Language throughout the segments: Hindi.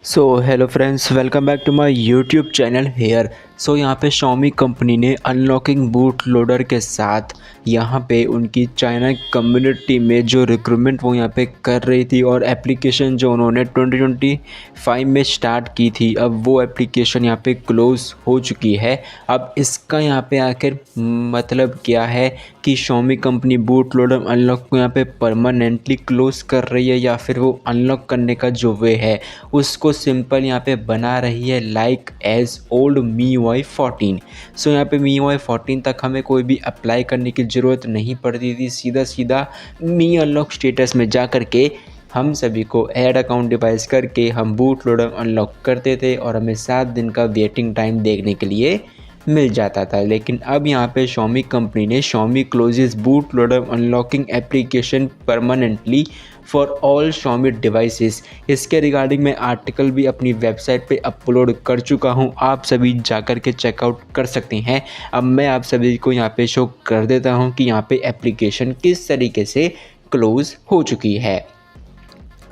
So hello friends, welcome back to my YouTube channel here. So यहाँ पे Xiaomi कंपनी ने अनलॉकिंग बूट लोडर के साथ यहाँ पे उनकी चाइना कम्युनिटी में जो रिक्रूटमेंट वो यहाँ पे कर रही थी और एप्लीकेशन जो उन्होंने 2025 में स्टार्ट की थी, अब वो एप्लीकेशन यहाँ पे क्लोज़ हो चुकी है। अब इसका यहाँ पे आखिर मतलब क्या है कि Xiaomi company boot loader unlock को यहाँ पे परमानेंटली क्लोज़ कर रही है या फिर वो अनलॉक करने का जो वे है उसको सिंपल यहाँ पे बना रही है लाइक एज ओल्ड MIUI 14। सो यहाँ पे MIUI 14 तक हमें कोई भी अप्लाई करने की ज़रूरत नहीं पड़ती थी, सीधा सीधा मी अनलॉक स्टेटस में जा कर के हम सभी को ऐड अकाउंट डिवाइस करके हम बूट लोडर अनलॉक करते थे और हमें 7 दिन का वेटिंग टाइम देखने के लिए मिल जाता था। लेकिन अब यहाँ पे Xiaomi कंपनी ने Xiaomi closes boot loader unlocking application permanently for all Xiaomi devices, इसके रिगार्डिंग मैं आर्टिकल भी अपनी वेबसाइट पे अपलोड कर चुका हूँ, आप सभी जाकर के चेकआउट कर सकते हैं। अब मैं आप सभी को यहाँ पे शो कर देता हूँ कि यहाँ पे एप्लीकेशन किस तरीके से क्लोज़ हो चुकी है।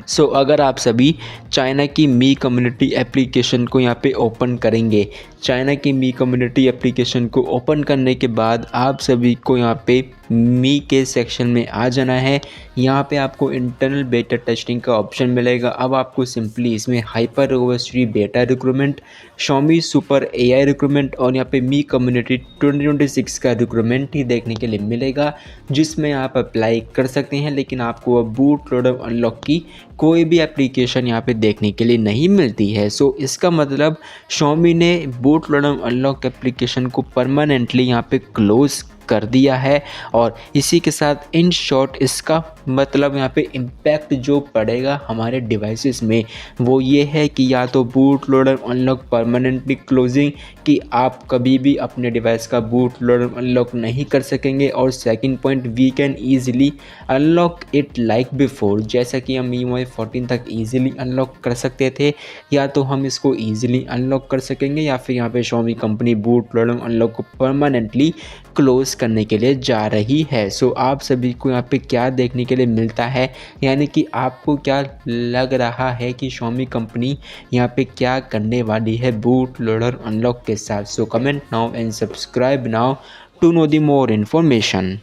सो अगर आप सभी चाइना की मी कम्युनिटी एप्लीकेशन को यहाँ पे ओपन करेंगे, चाइना की मी कम्युनिटी एप्लीकेशन को ओपन करने के बाद आप सभी को यहाँ पे मी के सेक्शन में आ जाना है। यहाँ पे आपको इंटरनल बेटा टेस्टिंग का ऑप्शन मिलेगा। अब आपको सिंपली इसमें हाइपर रोबस्टी बेटा recruitment, Xiaomi super AI recruitment और यहाँ पे मी कम्युनिटी 2026 का रिक्रूटमेंट ही देखने के लिए मिलेगा, जिसमें आप अप्लाई कर सकते हैं। लेकिन आपको अब बूट लोडर अनलॉक की कोई भी एप्लीकेशन यहाँ पे देखने के लिए नहीं मिलती है। सो इसका मतलब Xiaomi ने बूट लोडर अनलॉक एप्लीकेशन को परमानेंटली यहाँ पे क्लोज़ कर दिया है। और इसी के साथ इन शॉर्ट इसका मतलब यहाँ पे इम्पैक्ट जो पड़ेगा हमारे डिवाइसेस में वो ये है कि या तो boot loader unlock permanently closing, कि आप कभी भी अपने डिवाइस का बूट लोडर अनलॉक नहीं कर सकेंगे, और second point we can easily unlock it like before, जैसा कि हम MIUI 14 तक ईजिली अनलॉक कर सकते थे, या तो हम इसको ईजिली अनलॉक कर सकेंगे या फिर यहाँ पे Xiaomi company boot loader unlock को परमानेंटली क्लोज करने के लिए जा रही है। सो आप सभी को यहाँ पे क्या देखने के लिए मिलता है, यानी कि आपको क्या लग रहा है कि Xiaomi कंपनी यहाँ पे क्या करने वाली है बूट लोडर अनलॉक के साथ। So comment now and subscribe now to know the more information.